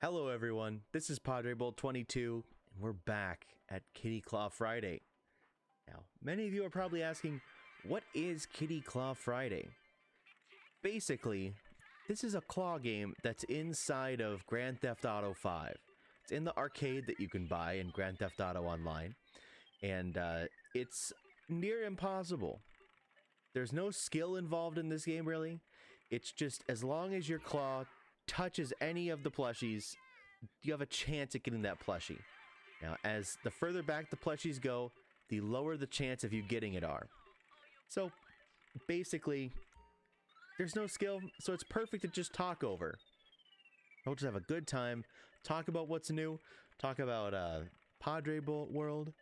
Hello everyone, this is Padre Bolt 22, and we're back at Kitty Claw Friday. Now, many of you are probably asking, what is Kitty Claw Friday? Basically, this is a claw game that's inside of Grand Theft Auto 5. It's in the arcade that you can buy in Grand Theft Auto Online, and it's near impossible. There's no skill involved in this game, really. It's just as long as your claw touches any of the plushies, you have a chance at getting that plushie. Now, as the further back the plushies go, the lower the chance of you getting it are. So, basically, there's no skill, so it's perfect to just talk over. We'll just have a good time, talk about what's new, talk about Padre Bolt World,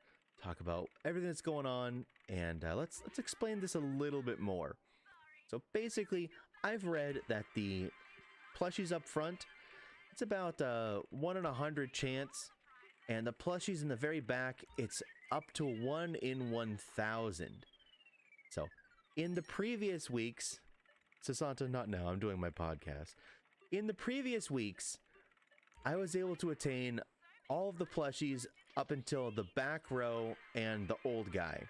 talk about everything that's going on, and let's explain this a little bit more. So basically, I've read that the plushies up front, it's about 1 in 100 chance, and the plushies in the very back, it's up to 1 in 1,000. So, in the previous weeks, Sasanta, not now, I'm doing my podcast. In the previous weeks, I was able to attain all of the plushies up until the back row and the old guy.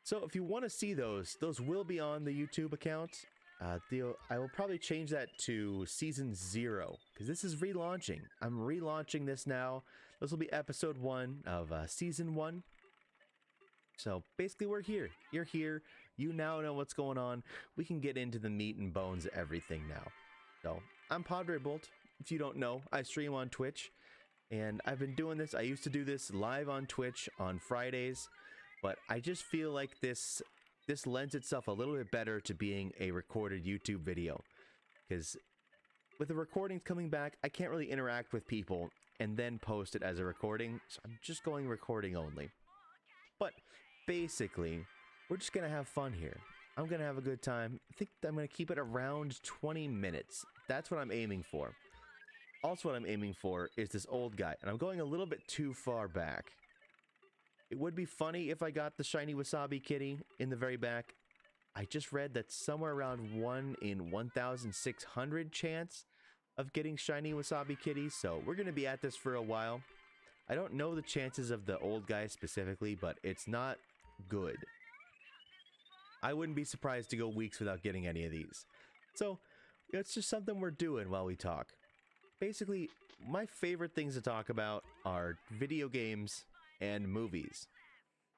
So if you want to see those will be on the YouTube account. I will probably change that to Season 0, because this is relaunching. I'm relaunching this now. This will be Episode 1 of Season 1. So basically we're here. You're here. You now know what's going on. We can get into the meat and bones of everything now. So I'm Padre Bolt. If you don't know, I stream on Twitch. And I've been doing this. I used to do this live on Twitch on Fridays. But I just feel like this lends itself a little bit better to being a recorded YouTube video, because with the recordings coming back, I can't really interact with people and then post it as a recording, so I'm just going recording only. But basically, we're just gonna have fun here. I'm gonna have a good time. I think I'm gonna keep it around 20 minutes. That's what I'm aiming for. Also, what I'm aiming for is this old guy, and I'm going a little bit too far back. It would be funny if I got the Shiny Wasabi Kitty in the very back. I just read that somewhere around 1 in 1,600 chance of getting Shiny Wasabi Kitty, so we're going to be at this for a while. I don't know the chances of the old guy specifically, but it's not good. I wouldn't be surprised to go weeks without getting any of these. So, it's just something we're doing while we talk. Basically, my favorite things to talk about are video games and movies.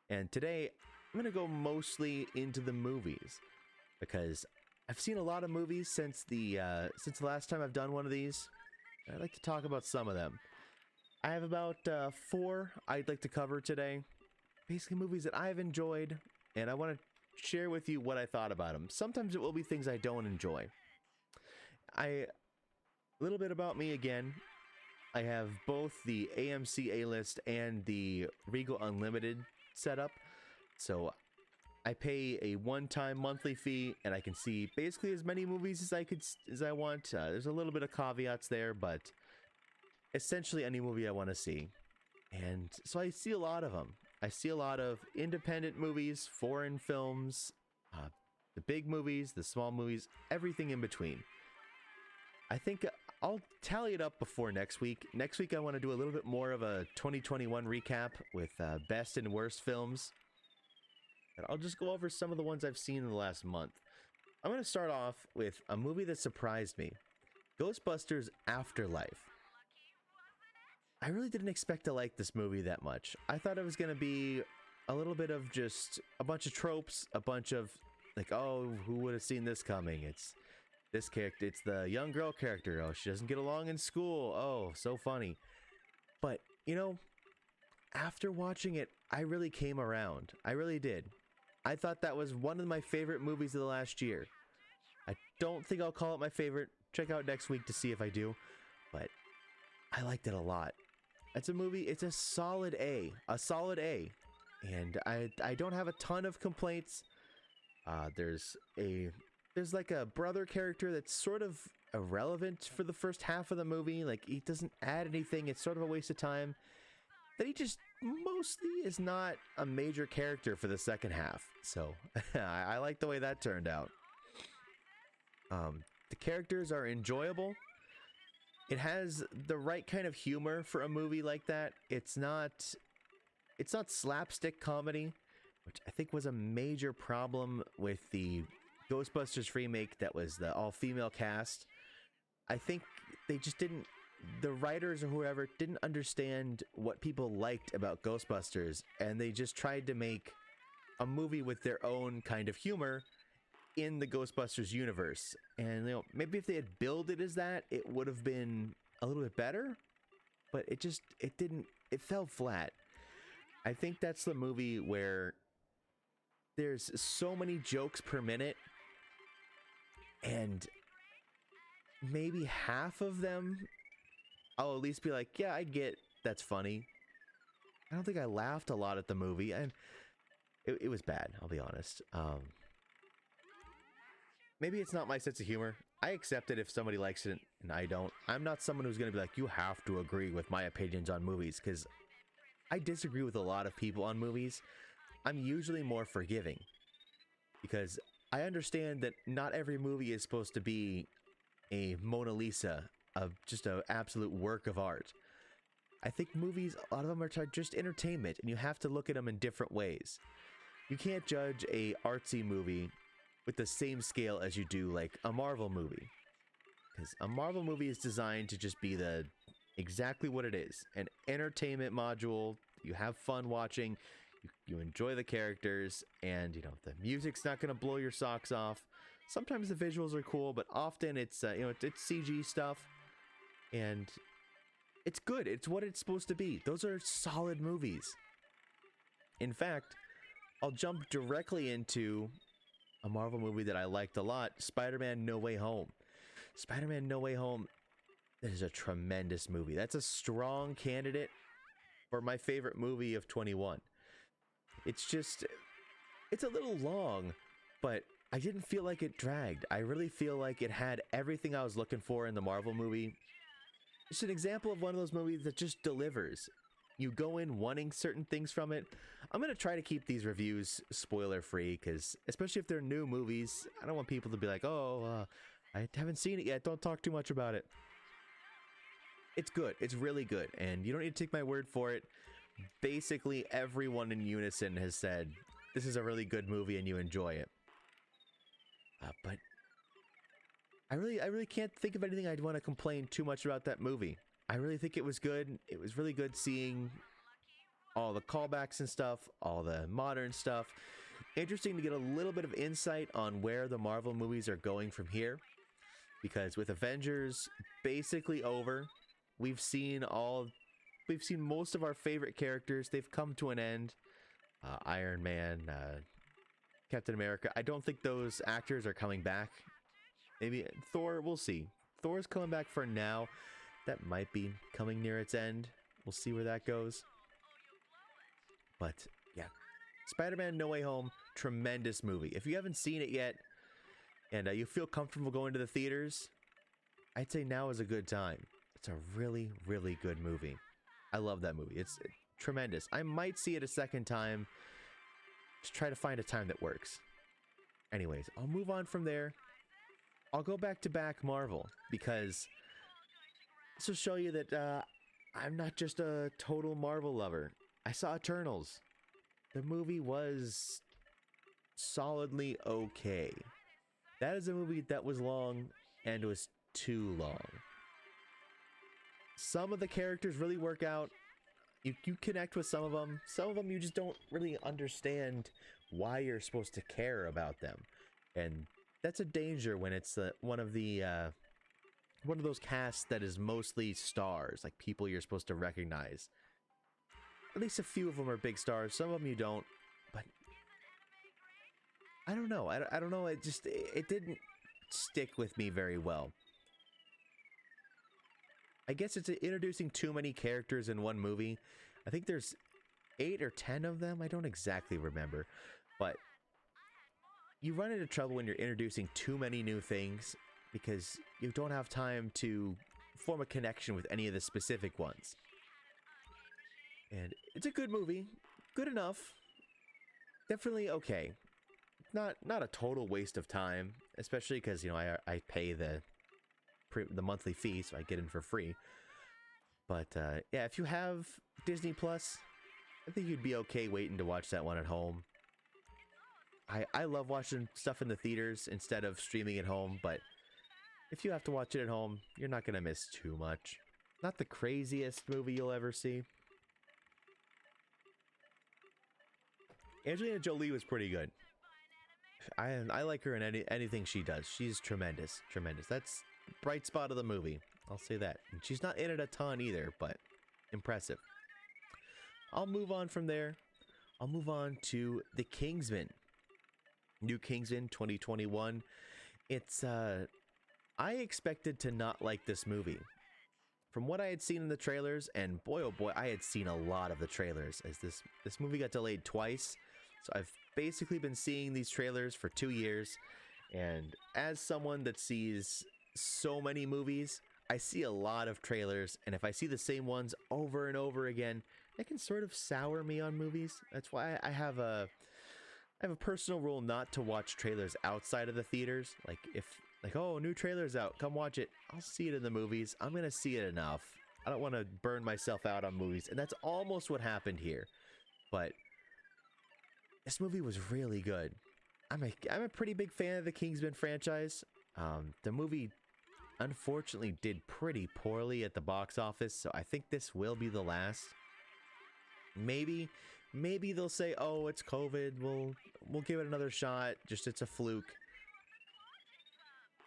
And today, I'm going to go mostly into the movies, because I've seen a lot of movies since the last time I've done one of these. I'd like to talk about some of them. I have about 4 I'd like to cover today. Basically movies that I've enjoyed, and I want to share with you what I thought about them. Sometimes it will be things I don't enjoy. A little bit about me again. I have both the AMC A-List and the Regal Unlimited setup. So I pay a one-time monthly fee, and I can see basically as many movies as I want. There's a little bit of caveats there, but essentially any movie I want to see. And so I see a lot of them. I see a lot of independent movies, foreign films, the big movies, the small movies, everything in between. I think I'll tally it up before next week. Next week I want to do a little bit more of a 2021 recap with best and worst films. And I'll just go over some of the ones I've seen in the last month. I'm going to start off with a movie that surprised me. Ghostbusters Afterlife. I really didn't expect to like this movie that much. I thought it was going to be a little bit of just a bunch of tropes, a bunch of like, oh, who would have seen this coming? It's this character, it's the young girl character. Oh, she doesn't get along in school. Oh, so funny. But, you know, after watching it, I really came around. I really did. I thought that was one of my favorite movies of the last year. I don't think I'll call it my favorite. Check out next week to see if I do. But I liked it a lot. It's a movie, it's a solid A. A solid A. And I don't have a ton of complaints. There's like a brother character that's sort of irrelevant for the first half of the movie. Like, he doesn't add anything. It's sort of a waste of time. Then he just mostly is not a major character for the second half. So, I like the way that turned out. The characters are enjoyable. It has the right kind of humor for a movie like that. It's not slapstick comedy, which I think was a major problem with the Ghostbusters remake that was the all-female cast. I think they just didn't, the writers or whoever didn't understand what people liked about Ghostbusters, and they just tried to make a movie with their own kind of humor in the Ghostbusters universe. And maybe if they had billed it as that, it would have been a little bit better, but it fell flat. I think that's the movie where there's so many jokes per minute, and maybe half of them I'll at least be like, yeah, I get that's funny. I don't think I laughed a lot at the movie, and it was bad, I'll be honest. Maybe it's not my sense of humor. I accept it if somebody likes it and I don't. I'm not someone who's going to be like, you have to agree with my opinions on movies, because I disagree with a lot of people on movies. I'm usually more forgiving, because I understand that not every movie is supposed to be a Mona Lisa of just an absolute work of art. I think movies, a lot of them are just entertainment, and you have to look at them in different ways. You can't judge a artsy movie with the same scale as you do like a Marvel movie, because a Marvel movie is designed to just be exactly what it is, an entertainment module. You have fun watching, you enjoy the characters, and the music's not going to blow your socks off. Sometimes the visuals are cool, but often it's it's CG stuff, and it's good. It's what it's supposed to be. Those are solid movies. In fact, I'll jump directly into a Marvel movie that I liked a lot, Spider-Man No Way Home. Spider-Man No Way Home is a tremendous movie. That's a strong candidate for my favorite movie of 21. It's a little long, but I didn't feel like it dragged. I really feel like it had everything I was looking for in the Marvel movie. It's an example of one of those movies that just delivers. You go in wanting certain things from it. I'm going to try to keep these reviews spoiler-free, because especially if they're new movies, I don't want people to be like, oh, I haven't seen it yet, don't talk too much about it. It's good. It's really good, and you don't need to take my word for it. Basically, everyone in unison has said, this is a really good movie and you enjoy it. But I really can't think of anything I'd want to complain too much about that movie. I really think it was good. It was really good seeing all the callbacks and stuff, all the modern stuff. Interesting to get a little bit of insight on where the Marvel movies are going from here, because with Avengers basically over, we've seen most of our favorite characters. They've come to an end. Iron Man, Captain America. I don't think those actors are coming back. Maybe Thor, we'll see. Thor's coming back for now. That might be coming near its end. We'll see where that goes. But yeah, Spider-Man No Way Home, tremendous movie. If you haven't seen it yet, and you feel comfortable going to the theaters, I'd say now is a good time. It's a really, really good movie. I love that movie. It's tremendous. I might see it a second time. Just try to find a time that works. Anyways, I'll move on from there. I'll go back to back Marvel, because this will show you that I'm not just a total Marvel lover. I saw Eternals. The movie was solidly okay. That is a movie that was long and was too long. Some of the characters really work out. You connect with some of them. Some of them you just don't really understand why you're supposed to care about them. And that's a danger when it's one of those casts that is mostly stars, like people you're supposed to recognize. At least a few of them are big stars. Some of them you don't. But I don't know. I don't know. It didn't stick with me very well. I guess it's introducing too many characters in one movie. I think there's 8 or 10 of them. I don't exactly remember. But you run into trouble when you're introducing too many new things, because you don't have time to form a connection with any of the specific ones. And it's a good movie. Good enough. Definitely okay. Not a total waste of time, especially because, I pay the the monthly fee, so I get in for free. But yeah, if you have Disney Plus, I think you'd be okay waiting to watch that one at home. I love watching stuff in the theaters instead of streaming at home, but if you have to watch it at home, you're not going to miss too much. Not the craziest movie you'll ever see. Angelina Jolie was pretty good. I like her in anything she does. She's tremendous. Tremendous. That's the bright spot of the movie. I'll say that. And she's not in it a ton either, but impressive. I'll move on from there. I'll move on to The Kingsman. New Kingsman 2021. It's I expected to not like this movie. From what I had seen in the trailers, and boy oh boy, I had seen a lot of the trailers, as this movie got delayed twice. So I've basically been seeing these trailers for 2 years, and as someone that sees so many movies, I see a lot of trailers, and if I see the same ones over and over again, it can sort of sour me on movies. That's why I have a personal rule not to watch trailers outside of the theaters. Like, oh, new trailer's out, come watch it. I'll see it in the movies. I'm gonna see it enough. I don't want to burn myself out on movies, and that's almost what happened here. But this movie was really good. I'm a pretty big fan of the Kingsman franchise. The movie unfortunately did pretty poorly at the box office, so I think this will be the last. Maybe they'll say, oh, it's COVID, we'll give it another shot, just it's a fluke.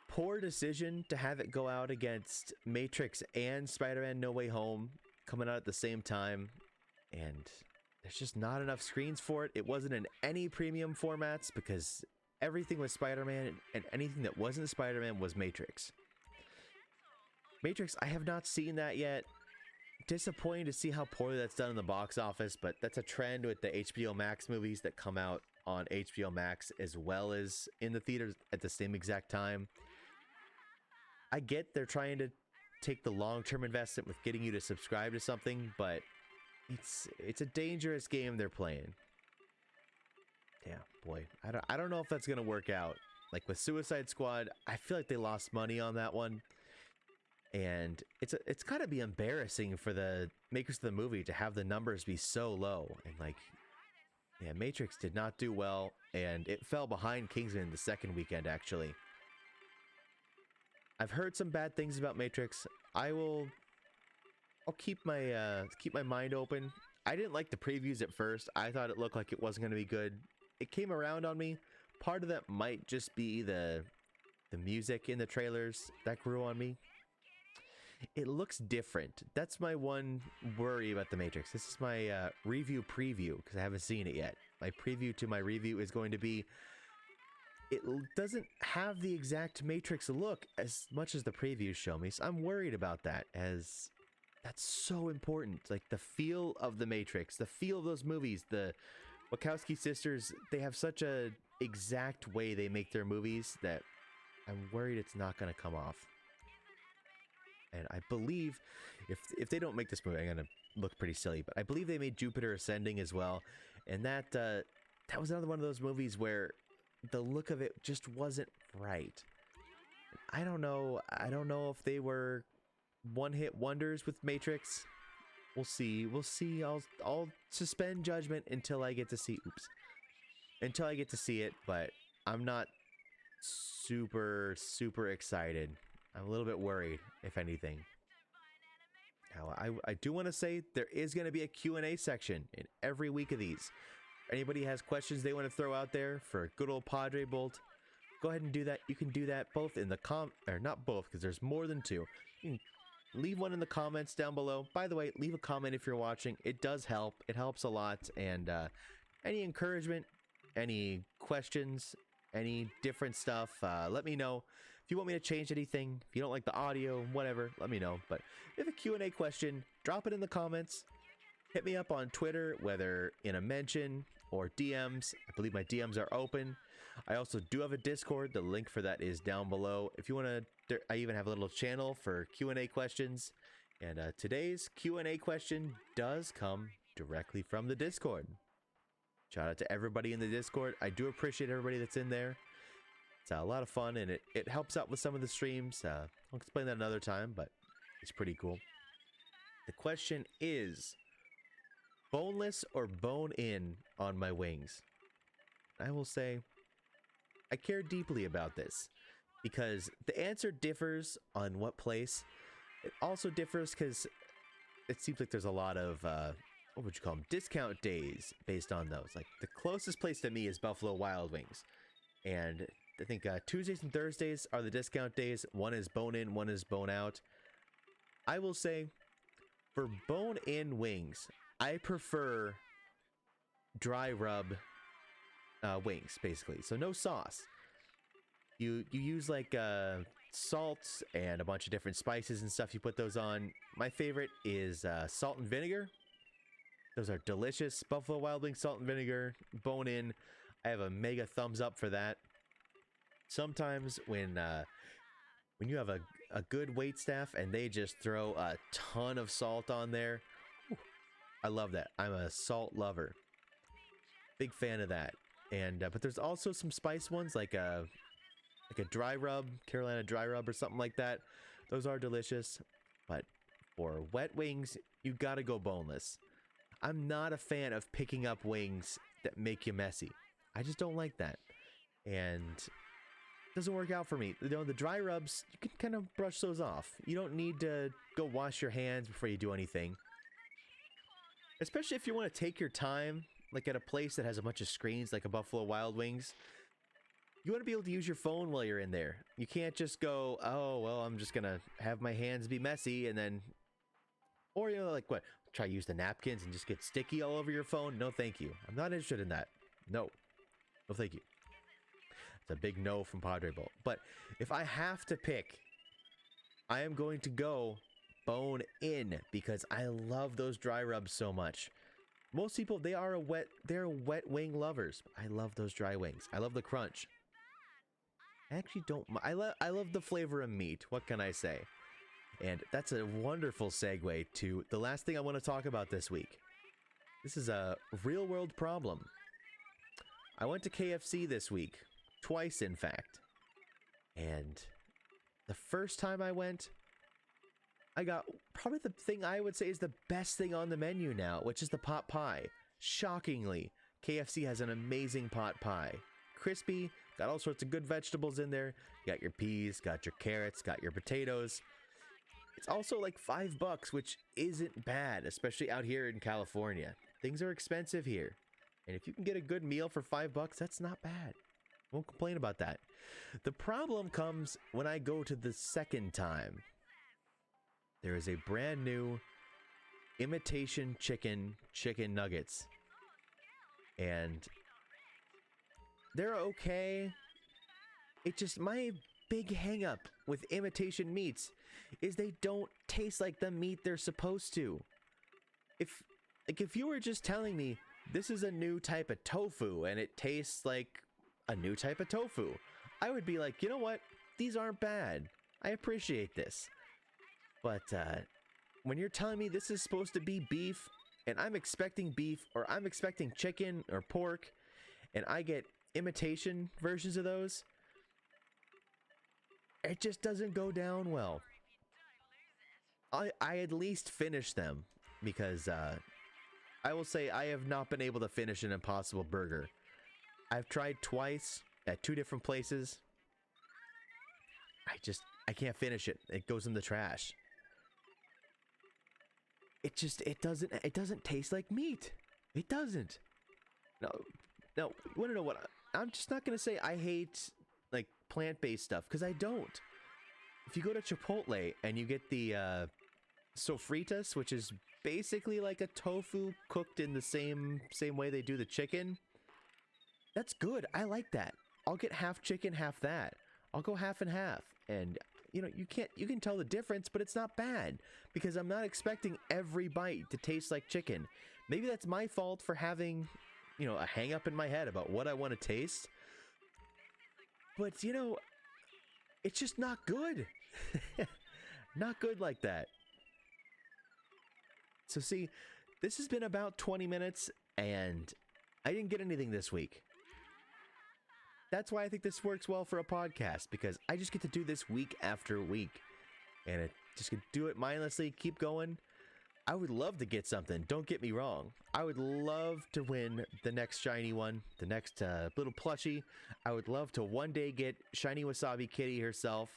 Poor decision to have it go out against Matrix and Spider-Man No Way Home coming out at the same time, and there's just not enough screens for it. It wasn't in any premium formats because everything was Spider-Man, and anything that wasn't Spider-Man was Matrix. Matrix, I have not seen that yet. Disappointing to see how poorly that's done in the box office, but that's a trend with the HBO Max movies that come out on HBO Max as well as in the theaters at the same exact time. I get they're trying to take the long-term investment with getting you to subscribe to something, but it's a dangerous game they're playing. Yeah, boy, I don't know if that's gonna work out. Like with Suicide Squad, I feel like they lost money on that one. And it's gotta be embarrassing for the makers of the movie to have the numbers be so low. And like, yeah, Matrix did not do well, and it fell behind Kingsman the second weekend, actually. I've heard some bad things about Matrix. I'll keep my mind open. I didn't like the previews at first. I thought it looked like it wasn't gonna be good. It came around on me. Part of that might just be the music in the trailers that grew on me. It looks different. That's my one worry about The Matrix. This is my review preview because I haven't seen it yet. My preview to my review is going to be, it doesn't have the exact Matrix look as much as the previews show me. So I'm worried about that, as that's so important. Like the feel of The Matrix, the feel of those movies, the Wachowski sisters, they have such a exact way they make their movies that I'm worried it's not going to come off. And I believe if they don't make this movie, I'm gonna look pretty silly, but I believe they made Jupiter Ascending as well, and that was another one of those movies where the look of it just wasn't right. I don't know if they were one-hit wonders with Matrix. We'll see. I'll suspend judgment until I get to see. Until I get to see it, but I'm not super excited. I'm a little bit worried, if anything. Now, I do want to say there is going to be a Q&A section in every week of these. If anybody has questions they want to throw out there for good old Padre Bolt, go ahead and do that. You can do that both in the or not both, because there's more than two. You can leave one in the comments down below. By the way, leave a comment if you're watching. It does help. It helps a lot. And any encouragement, any questions, any different stuff, let me know. If you want me to change anything, if you don't like the audio, whatever, let me know. But if you have a Q&A question, drop it in the comments. Hit me up on Twitter, whether in a mention or DMs. I believe my DMs are open. I also do have a Discord. The link for that is down below. If you want to, I even have a little channel for Q&A questions. And today's Q&A question does come directly from the Discord. Shout out to everybody in the Discord. I do appreciate everybody that's in there. It's a lot of fun, and it helps out with some of the streams. I'll explain that another time, but it's pretty cool. The question is, boneless or bone-in on my wings? I will say, I care deeply about this, because the answer differs on what place. It also differs because it seems like there's a lot of, what would you call them, discount days based on those. Like, the closest place to me is Buffalo Wild Wings, and I think Tuesdays and Thursdays are the discount days. One is bone-in, one is bone-out. I will say, for bone-in wings, I prefer dry rub wings, basically. So no sauce. You use like salts and a bunch of different spices and stuff. You put those on. My favorite is salt and vinegar. Those are delicious. Buffalo Wild Wings salt and vinegar, bone-in. I have a mega thumbs up for that. Sometimes when you have a good wait staff and they just throw a ton of salt on there, whew, I love that. I'm a salt lover. Big fan of that. And but there's also some spice ones like a dry rub, Carolina dry rub or something like that. Those are delicious. But for wet wings, you gotta go boneless. I'm not a fan of picking up wings that make you messy. I just don't like that. And doesn't work out for me. You know, the dry rubs, you can kind of brush those off. You don't need to go wash your hands before you do anything. Especially if you want to take your time, like at a place that has a bunch of screens, like a Buffalo Wild Wings. You want to be able to use your phone while you're in there. You can't just go, oh, well, I'm just going to have my hands be messy and then... Or, you know, like what? Try to use the napkins and just get sticky all over your phone? No, thank you. I'm not interested in that. No. No, thank you. It's a big no from Padre Bowl. But if I have to pick, I am going to go bone in because I love those dry rubs so much. Most people, they're wet wing lovers. I love those dry wings. I love the crunch. I actually don't. I love the flavor of meat. What can I say? And that's a wonderful segue to the last thing I want to talk about this week. This is a real world problem. I went to KFC this week. Twice, in fact. And the first time I went, I got probably the thing I would say is the best thing on the menu now, which is the pot pie. Shockingly, KFC has an amazing pot pie. Crispy, got all sorts of good vegetables in there. You got your peas, got your carrots, got your potatoes. It's also like $5, which isn't bad, especially out here in California. Things are expensive here. And if you can get a good meal for $5, that's not bad. Won't complain about that. The problem comes when I go to the second time. There is a brand new imitation chicken nuggets. And they're okay. It just, my big hang up with imitation meats is they don't taste like the meat they're supposed to. If you were just telling me this is a new type of tofu and it tastes like a new type of tofu, I would be like, you know what? These aren't bad. I appreciate this. But when you're telling me this is supposed to be beef and I'm expecting beef or I'm expecting chicken or pork and I get imitation versions of those, it just doesn't go down well. I at least finish them because I will say I have not been able to finish an Impossible Burger. I've tried twice at 2 different places. I can't finish it. It goes in the trash. It doesn't taste like meat. It doesn't. No, you want to know what? I'm just not going to say I hate like plant-based stuff because I don't. If you go to Chipotle and you get the sofritas, which is basically like a tofu cooked in the same way they do the chicken, that's good. I like that. I'll get half chicken, half that. I'll go half and half. And you know, you can tell the difference, but it's not bad because I'm not expecting every bite to taste like chicken. Maybe that's my fault for having, you know, a hang up in my head about what I want to taste. But, you know, it's just not good. Not good like that. So see, this has been about 20 minutes and I didn't get anything this week. That's why I think this works well for a podcast, because I just get to do this week after week. And it just can do it mindlessly, keep going. I would love to get something, don't get me wrong. I would love to win the next shiny one, the next little plushie. I would love to one day get Shiny Wasabi Kitty herself.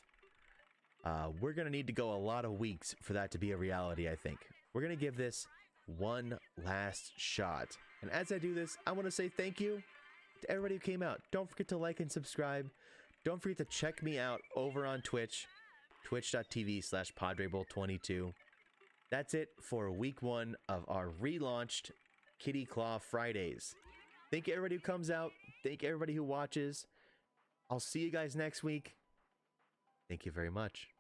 We're going to need to go a lot of weeks for that to be a reality, I think. We're going to give this one last shot. And as I do this, I want to say thank you to everybody who came out. Don't forget to like and subscribe. Don't forget to check me out over on Twitch, twitch.tv/PadreBowl22. That's it for week 1 of our relaunched Kitty Claw Fridays. Thank you everybody who comes out. Thank you everybody who watches. I'll see you guys next week. Thank you very much.